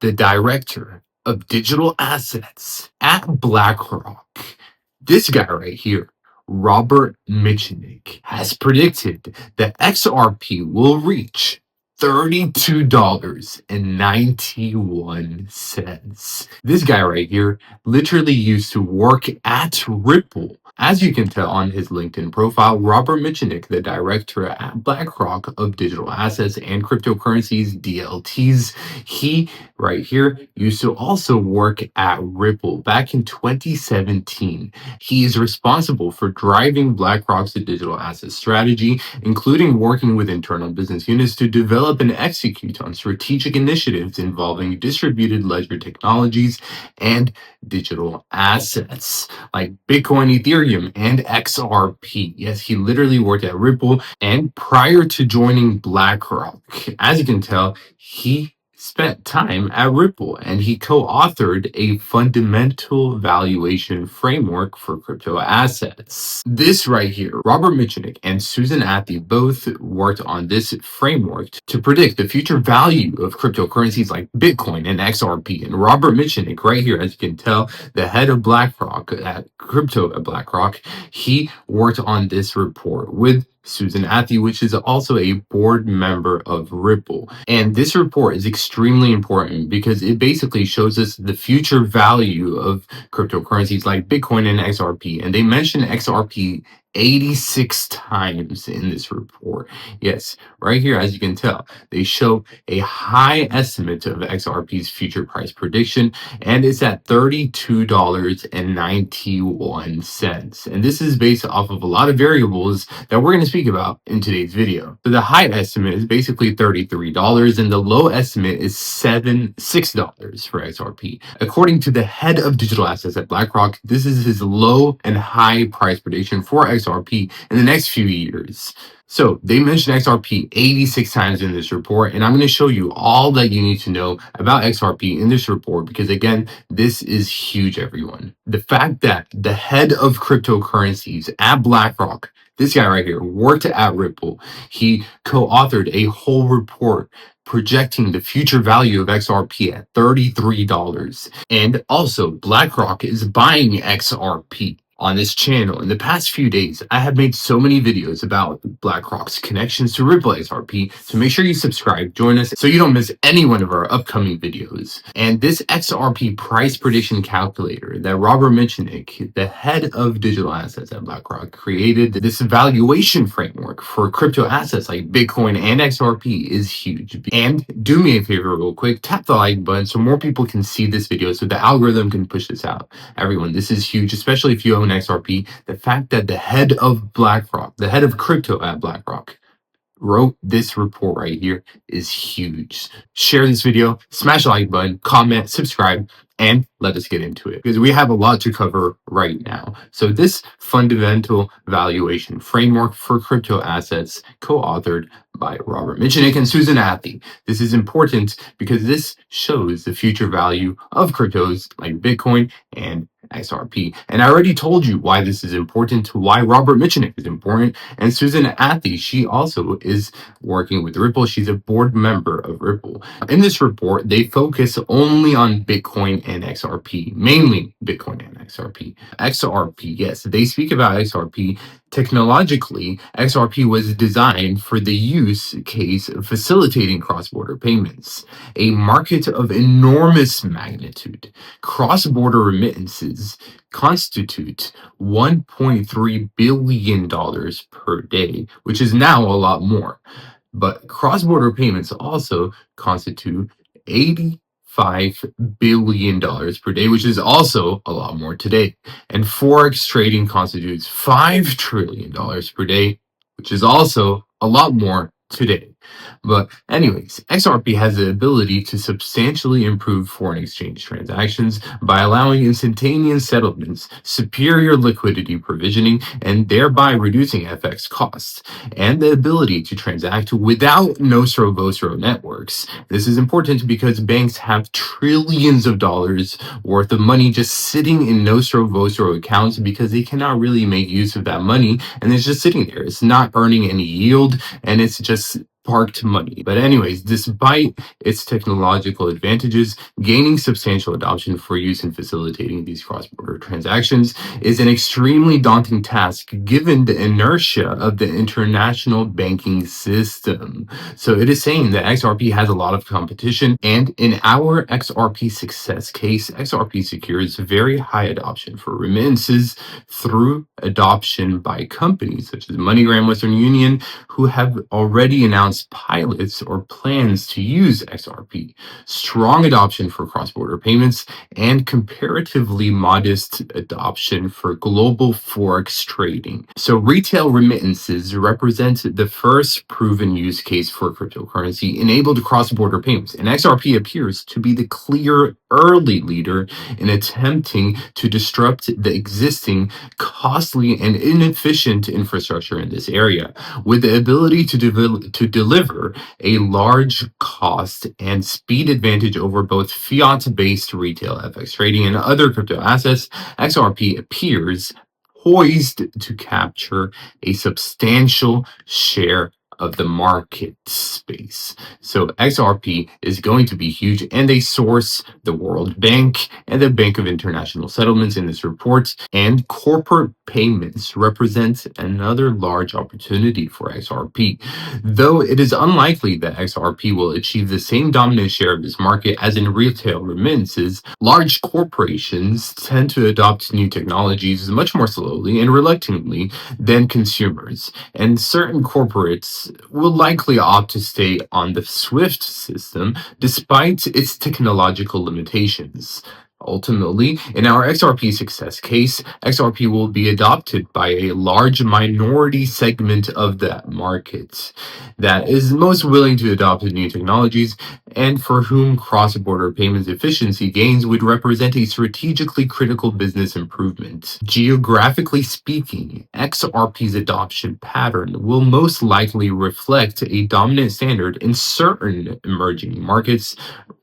the director of digital assets at BlackRock. This guy right here, Robert Mitchnick, has predicted that XRP will reach $32.91. This guy right here literally used to work at Ripple. As you can tell on his LinkedIn profile, Robert Mitchnick, the director at BlackRock of digital assets and cryptocurrencies, DLTs, he right here used to also work at Ripple back in 2017. He is responsible for driving BlackRock's digital asset strategy, including working with internal business units to develop and execute on strategic initiatives involving distributed ledger technologies and digital assets like Bitcoin, Ethereum, and XRP. Yes, he literally worked at Ripple, and prior to joining BlackRock, as you can tell, he spent time at Ripple and he co-authored a fundamental valuation framework for crypto assets. This right here, Robert Mitchnick and Susan Athey both worked on this framework to predict the future value of cryptocurrencies like Bitcoin and XRP. And Robert Mitchnick right here, as you can tell, the head of BlackRock at crypto at BlackRock, he worked on this report with Susan Athey, which is also a board member of Ripple. And this report is extremely important because it basically shows us the future value of cryptocurrencies like Bitcoin and XRP. And they mention XRP 86 times in this report. Yes, right here, as you can tell, they show a high estimate of XRP's future price prediction, and it's at $32.91. And this is based off of a lot of variables that we're going to speak about in today's video. So the high estimate is basically $33, and the low estimate is $6 for XRP. According to the head of digital assets at BlackRock, this is his low and high price prediction for XRP in the next few years. So they mentioned XRP 86 times in this report, and I'm going to show you all that you need to know about XRP in this report because, again, this is huge, everyone. The fact that the head of cryptocurrencies at BlackRock, this guy right here, worked at Ripple, he co-authored a whole report projecting the future value of XRP at $33. And also, BlackRock is buying XRP. On this channel, in the past few days, I have made so many videos about BlackRock's connections to Ripple XRP, so make sure you subscribe, join us, so you don't miss any one of our upcoming videos. And this XRP price prediction calculator that Robert Mitchnick, the head of digital assets at BlackRock, created, this valuation framework for crypto assets like Bitcoin and XRP is huge. And do me a favor real quick, tap the like button so more people can see this video so the algorithm can push this out. Everyone, this is huge, especially if you own XRP. The fact that the head of BlackRock, the head of crypto at BlackRock, wrote this report right here is huge. Share this video, smash the like button, comment, subscribe, and let us get into it because we have a lot to cover right now. So this fundamental valuation framework for crypto assets, co-authored by Robert Mitchnick and Susan Athey. This is important because this shows the future value of cryptos like Bitcoin and XRP. And I already told you why this is important, why Robert Mitchnick is important, and Susan Athey, she also is working with Ripple. She's a board member of Ripple. In this report, they focus only on Bitcoin and XRP, mainly Bitcoin and XRP. XRP, yes, they speak about XRP. Technologically, XRP was designed for the use case of facilitating cross-border payments, a market of enormous magnitude. Cross-border remittances constitute $1.3 billion per day, which is now a lot more. But cross-border payments also constitute $85 billion per day, which is also a lot more today. And Forex trading constitutes $5 trillion per day, which is also a lot more today. But anyways, XRP has the ability to substantially improve foreign exchange transactions by allowing instantaneous settlements, superior liquidity provisioning, and thereby reducing FX costs, and the ability to transact without Nostro-Vostro networks. This is important because banks have trillions of dollars worth of money just sitting in Nostro-Vostro accounts because they cannot really make use of that money, and it's just sitting there. It's not earning any yield, and it's just parked money. But anyways, despite its technological advantages, gaining substantial adoption for use in facilitating these cross-border transactions is an extremely daunting task given the inertia of the international banking system. So it is saying that XRP has a lot of competition, and in our XRP success case, XRP secures very high adoption for remittances through adoption by companies such as MoneyGram, Western Union, who have already announced pilots or plans to use XRP, strong adoption for cross-border payments, and comparatively modest adoption for global forex trading. So retail remittances represent the first proven use case for cryptocurrency enabled cross-border payments, and XRP appears to be the clear early leader in attempting to disrupt the existing costly and inefficient infrastructure in this area, with the ability to deliver a large cost and speed advantage over both fiat-based retail FX trading and other crypto assets. XRP appears poised to capture a substantial share of the market space. So XRP is going to be huge, and they source the World Bank and the Bank of International Settlements in this report, and corporate payments represent another large opportunity for XRP. Though it is unlikely that XRP will achieve the same dominant share of this market as in retail remittances, large corporations tend to adopt new technologies much more slowly and reluctantly than consumers, and certain corporates will likely opt to stay on the SWIFT system despite its technological limitations. Ultimately, in our XRP success case, XRP will be adopted by a large minority segment of that market that is most willing to adopt new technologies and for whom cross-border payments efficiency gains would represent a strategically critical business improvement. Geographically speaking, XRP's adoption pattern will most likely reflect a dominant standard in certain emerging markets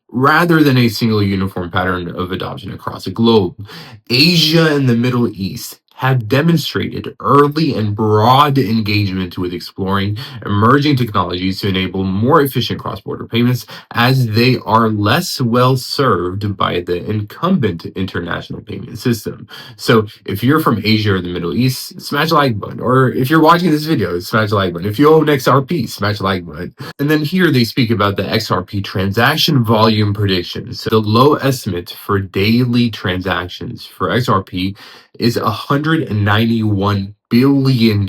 rather than a single uniform pattern of adoption across the globe. Asia and the Middle East have demonstrated early and broad engagement with exploring emerging technologies to enable more efficient cross-border payments, as they are less well served by the incumbent international payment system. So if you're from Asia or the Middle East, smash the like button. Or if you're watching this video, smash the like button. If you own XRP, smash the like button. And then here they speak about the XRP transaction volume predictions. So the low estimate for daily transactions for XRP is $191 billion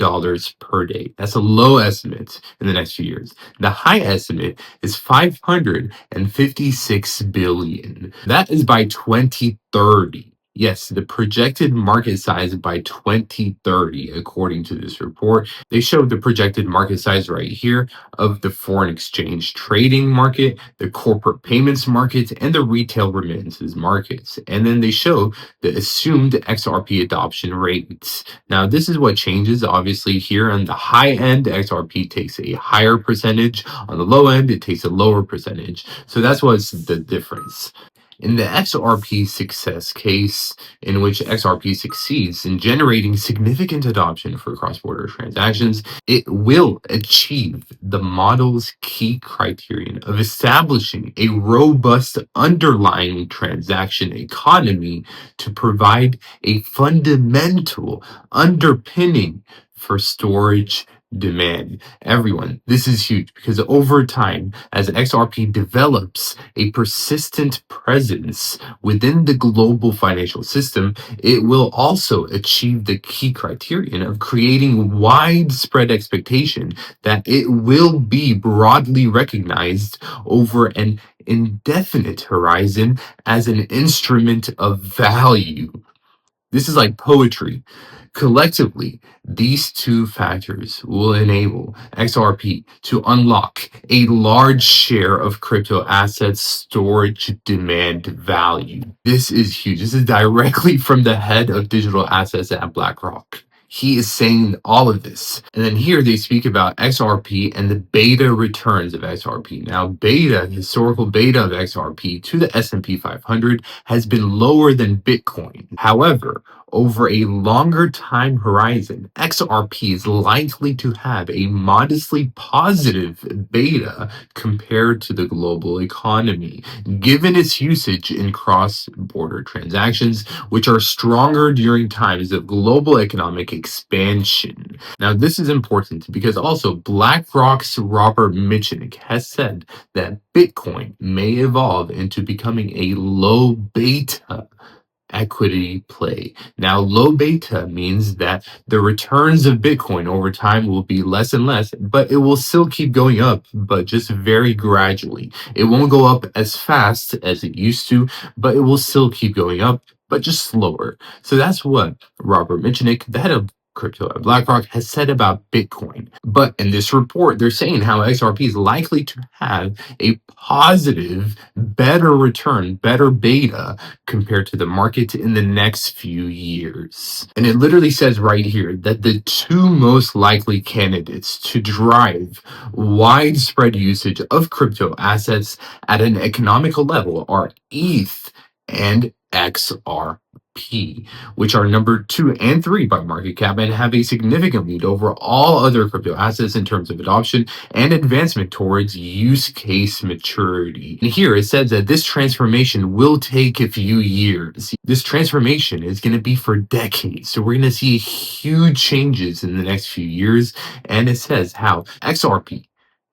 per day. That's a low estimate in the next few years. The high estimate is 556 billion. That is by 2030. Yes, the projected market size by 2030, according to this report. They showed the projected market size right here of the foreign exchange trading market, the corporate payments market, and the retail remittances markets. And then they show the assumed XRP adoption rates. Now, this is what changes. Obviously, here on the high end, XRP takes a higher percentage. On the low end, it takes a lower percentage. So that's what's the difference. In the XRP success case, in which XRP succeeds in generating significant adoption for cross-border transactions, it will achieve the model's key criterion of establishing a robust underlying transaction economy to provide a fundamental underpinning for storage demand. Everyone, this is huge because over time, as XRP develops a persistent presence within the global financial system, it will also achieve the key criterion of creating widespread expectation that it will be broadly recognized over an indefinite horizon as an instrument of value. This is like poetry. Collectively, these two factors will enable XRP to unlock a large share of crypto assets storage demand value. This is huge. This is directly from the head of digital assets at BlackRock. He is saying all of this. And then here they speak about XRP and the beta returns of XRP. Now, historical beta of XRP to the S&P 500 has been lower than Bitcoin. However, Over a longer time horizon, XRP is likely to have a modestly positive beta compared to the global economy, given its usage in cross-border transactions, which are stronger during times of global economic expansion. Now, this is important because also BlackRock's Robert Mitchell has said that Bitcoin may evolve into becoming a low beta equity play. Now, low beta means that the returns of Bitcoin over time will be less and less, but it will still keep going up, but just very gradually. It won't go up as fast as it used to, but it will still keep going up, but just slower. So that's what Robert Mitchell, the head of crypto at BlackRock, has said about Bitcoin. But in this report, they're saying how XRP is likely to have a positive, better return, better beta compared to the market in the next few years. And it literally says right here that the two most likely candidates to drive widespread usage of crypto assets at an economical level are ETH and XRP, which are number 2 and 3 by market cap and have a significant lead over all other crypto assets in terms of adoption and advancement towards use case maturity. And here it says that this transformation will take a few years. This transformation is going to be for decades. So we're going to see huge changes in the next few years. And it says how XRP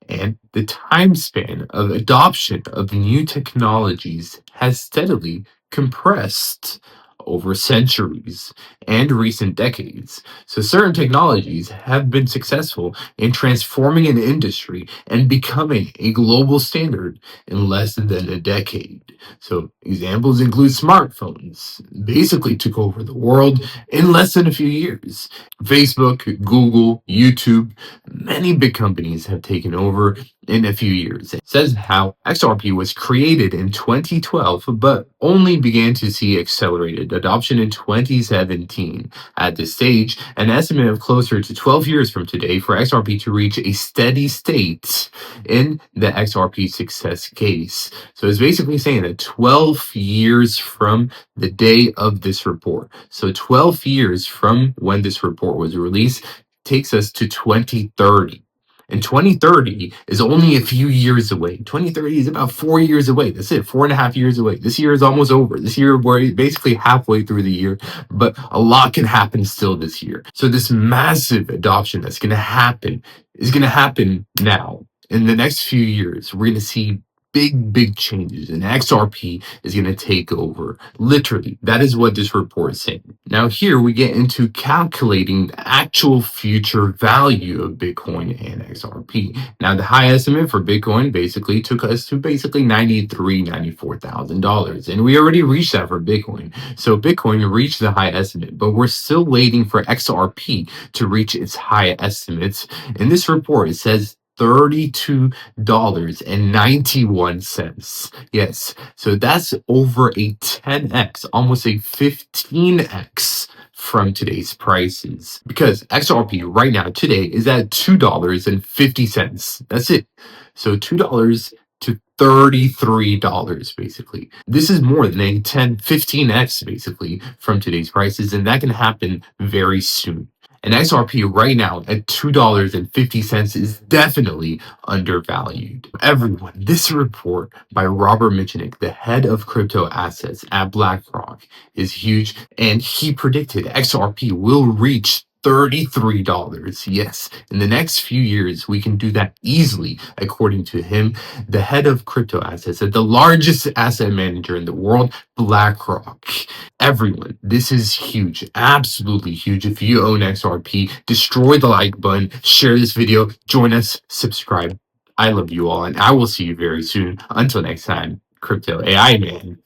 and the time span of adoption of new technologies has steadily compressed over centuries and recent decades. So certain technologies have been successful in transforming an industry and becoming a global standard in less than a decade. So examples include smartphones, basically took over the world in less than a few years. Facebook, Google, YouTube, many big companies have taken over in a few years. It says how XRP was created in 2012, but only began to see accelerated adoption in 2017. At this stage, an estimate of closer to 12 years from today for XRP to reach a steady state in the XRP success case. So it's basically saying that 12 years from the day of this report. So 12 years from when this report was released takes us to 2030. And 2030 is only a few years away. 2030 is about 4 years away. That's it, 4.5 years away. This year is almost over. This year, we're basically halfway through the year, but a lot can happen still this year. So this massive adoption that's going to happen is going to happen now. In the next few years, we're going to see big changes, and XRP is going to take over. Literally, that is what this report is saying. Now here we get into calculating the actual future value of Bitcoin and XRP. Now the high estimate for Bitcoin basically took us to basically $94,000, and we already reached that for Bitcoin. So Bitcoin reached the high estimate, but we're still waiting for XRP to reach its high estimates. In this report, it says $32.91. Yes, so that's over a 10x, almost a 15x from today's prices. Because XRP right now today is at $2.50. That's it. So $2 to $33 basically. This is more than a 15x basically from today's prices, and that can happen very soon. And XRP right now at $2.50 is definitely undervalued. Everyone, this report by Robert Mitchell, the head of crypto assets at BlackRock, is huge, and he predicted XRP will reach $33. Yes, in the next few years, we can do that easily, according to him, the head of crypto assets at the largest asset manager in the world, BlackRock. Everyone, this is huge, absolutely huge. If you own XRP, destroy the like button, share this video, join us, subscribe. I love you all, and I will see you very soon. Until next time, Crypto AI Man.